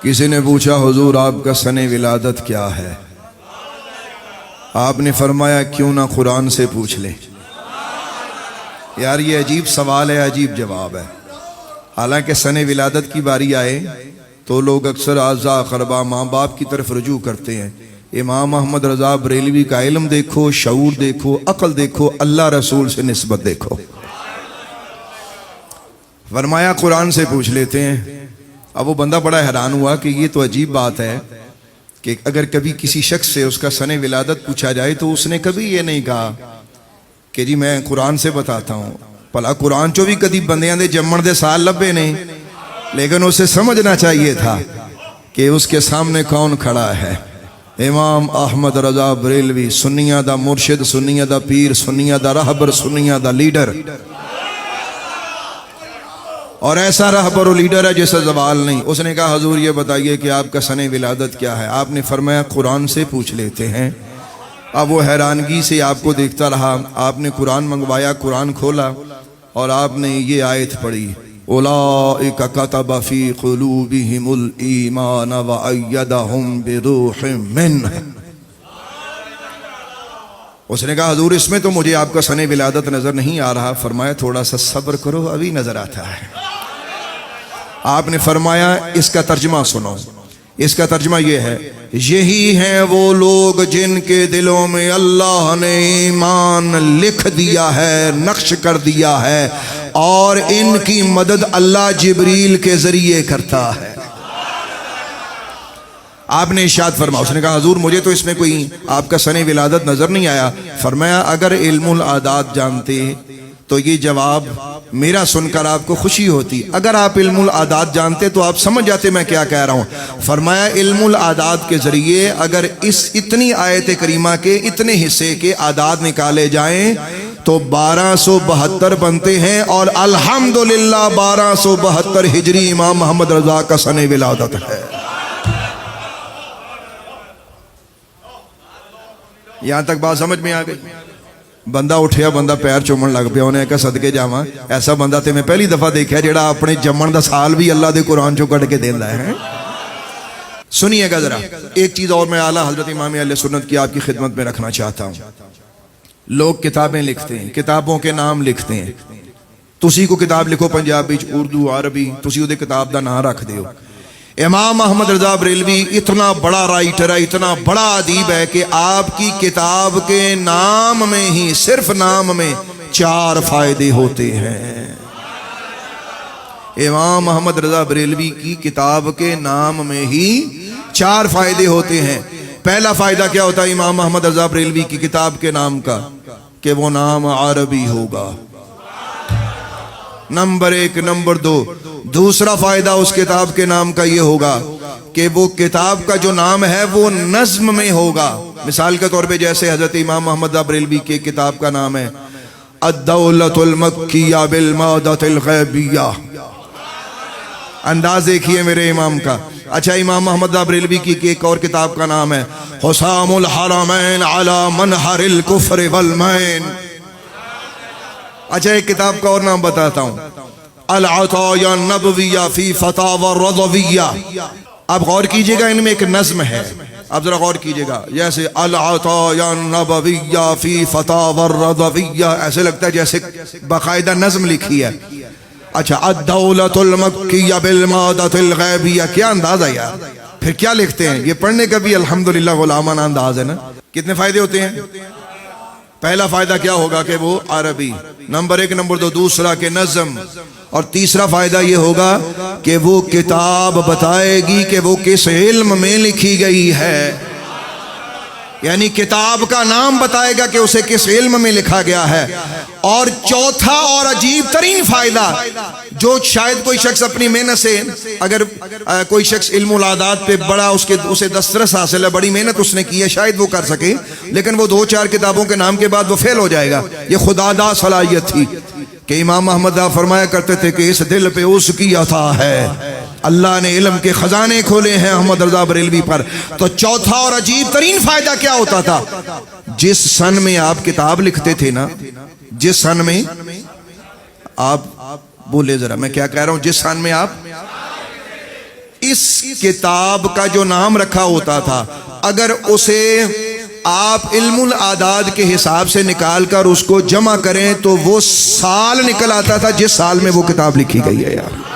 کسی نے پوچھا حضور آپ کا سن ولادت کیا ہے؟ آپ نے فرمایا کیوں نہ قرآن سے پوچھ لیں۔ یار یہ عجیب سوال ہے، عجیب جواب ہے۔ حالانکہ سن ولادت کی باری آئے تو لوگ اکثر اعزاء اقربا ماں باپ کی طرف رجوع کرتے ہیں۔ امام احمد رضا بریلوی کا علم دیکھو، شعور دیکھو، عقل دیکھو، اللہ رسول سے نسبت دیکھو۔ فرمایا قرآن سے پوچھ لیتے ہیں۔ اب وہ بندہ بڑا حیران ہوا کہ یہ تو عجیب بات ہے کہ اگر کبھی کسی شخص سے اس کا سن ولادت پوچھا جائے تو اس نے کبھی یہ نہیں کہا کہ جی میں قرآن سے بتاتا ہوں۔ بھلا قرآن چو بھی کدی بندیاں دے جمن دے سال لبے نہیں، لیکن اسے سمجھنا چاہیے تھا کہ اس کے سامنے کون کھڑا ہے۔ امام احمد رضا بریلوی، سنیہ دا مرشد، سنیہ دا پیر، سنیہ دا رہبر، سنیہ دا لیڈر، اور ایسا رہبر و لیڈر ہے جیسا زوال نہیں۔ اس نے کہا حضور یہ بتائیے کہ آپ کا سن ولادت کیا ہے؟ آپ نے فرمایا قرآن سے پوچھ لیتے ہیں۔ اب وہ حیرانگی سے آپ کو دیکھتا رہا۔ آپ نے قرآن منگوایا، قرآن کھولا اور آپ نے یہ آیت پڑھی، اولئک کتب فی قلوبہم الایمان وایدہم بروح منہ۔ اس نے کہا حضور اس میں تو مجھے آپ کا سن ولادت نظر نہیں آ رہا۔ فرمایا تھوڑا سا صبر کرو، ابھی نظر آتا ہے۔ آپ نے فرمایا اس کا ترجمہ سنو۔ اس کا ترجمہ یہ ہے، یہی ہیں وہ لوگ جن کے دلوں میں اللہ نے ایمان لکھ دیا ہے، نقش کر دیا ہے، اور ان کی مدد اللہ جبریل کے ذریعے کرتا ہے۔ آپ نے ارشاد فرمایا، اس نے کہا حضور مجھے تو اس میں کوئی آپ کا سن ولادت نظر نہیں آیا۔ فرمایا اگر علم العادات جانتے تو یہ جواب میرا سن کر آپ کو خوشی ہوتی، اگر آپ علم العادات جانتے تو آپ سمجھ جاتے میں کیا کہہ رہا ہوں۔ فرمایا علم العادات کے ذریعے اگر اس اتنی آیت کریمہ کے اتنے حصے کے اعداد نکالے جائیں تو 1272 بنتے ہیں، اور الحمدللہ 1272 ہجری امام محمد رضا کا سن ولادت ہے۔ یہاں تک بات سمجھ میں آ گئی؟ بندہ اٹھیا، بندہ پیر چومن لگ پیا، انہیں کہا صدقے جاواں ایسا بندہ تے میں پہلی دفعہ دیکھا جیڑا اپنے جمن دا سال بھی اللہ دے قرآن چو کٹ کے دیندا ہے۔ سنیے گا ذرا، ایک چیز اور میں اعلیٰ حضرت امام اہل سنت کی آپ کی خدمت میں رکھنا چاہتا ہوں۔ لوگ کتابیں لکھتے ہیں، کتابوں کے نام لکھتے ہیں۔ تسی کو کتاب لکھو پنجابی، اردو، عربی، تسی وہ کتاب دا نام رکھ دیو۔ امام احمد رضا بریلوی اتنا بڑا رائٹر ہے، اتنا بڑا ادیب ہے کہ آپ کی کتاب کے نام میں ہی، صرف نام میں 4 فائدے ہوتے ہیں۔ امام احمد رضا بریلوی کی کتاب کے نام میں ہی 4 فائدے ہوتے ہیں۔ پہلا فائدہ کیا ہوتا ہے امام احمد رضا بریلوی کی کتاب کے نام کا؟ کہ وہ نام عربی ہوگا، نمبر 1۔ نمبر 2، دوسرا فائدہ اس کتاب کے نام کا یہ ہوگا کہ وہ کتاب کا جو نام ہے وہ نظم میں ہوگا۔ مثال کے طور پہ جیسے حضرت امام محمد بریلوی کی کتاب کا نام ہے الدولۃ المکیہ بالمادۃ الغیبیہ۔ انداز دیکھیے میرے امام کا۔ اچھا امام محمد بریلوی کی ایک اور کتاب کا نام ہے حسام الحرمین علی منحر الکفر والمین۔ اچھا ایک کتاب کا اور نام بتاتا ہوں، العطایا النبویہ فی فتاوی الرضویہ۔ اب غور کیجئے گا، ان میں ایک نظم ہے، اب ذرا غور کیجئے گا۔ جیسے العطایا النبویہ فی فتاوی الرضویہ، ایسے لگتا ہے جیسے باقاعدہ نظم لکھی ہے۔ اچھا الدولۃ المکیہ بالمادۃ الغیبیہ، کیا انداز ہے یار، پھر کیا لکھتے ہیں؟ یہ پڑھنے کا بھی الحمدللہ غلامانہ انداز ہے نا۔ کتنے فائدے ہوتے ہیں؟ پہلا فائدہ کیا ہوگا کہ وہ عربی، نمبر 1۔ نمبر 2، دوسرا کہ نظم، اور تیسرا فائدہ یہ ہوگا کہ وہ کتاب بتائے گی کہ وہ کس علم میں لکھی گئی ہے، یعنی کتاب کا نام بتائے گا کہ اسے کس علم میں لکھا گیا ہے۔ اور چوتھا اور عجیب ترین فائدہ جو شاید کوئی شخص اپنی محنت سے، اگر کوئی شخص علم العادات پہ بڑا اسے دسترس حاصل ہے، بڑی محنت اس نے کی ہے، شاید وہ کر سکے، لیکن وہ 2-4 کتابوں کے نام کے بعد وہ فیل ہو جائے گا۔ یہ خدا دا صلاحیت تھی کہ امام محمد فرمایا کرتے تھے کہ اس دل پہ اس کی عطا ہے، اللہ نے علم کے خزانے کھولے ہیں احمد رضا بریلوی پر۔ تو چوتھا اور عجیب ترین فائدہ کیا ہوتا تھا؟ جس سن میں آپ کتاب لکھتے تھے نا، جس سن میں آپ بولے ذرا میں کیا کہہ رہا ہوں، جس سن میں آپ اس کتاب کا جو نام رکھا ہوتا تھا اگر اسے آپ علم العداد کے حساب سے نکال کر اس کو جمع کریں تو وہ سال نکل آتا تھا جس سال میں وہ کتاب لکھی گئی ہے یار.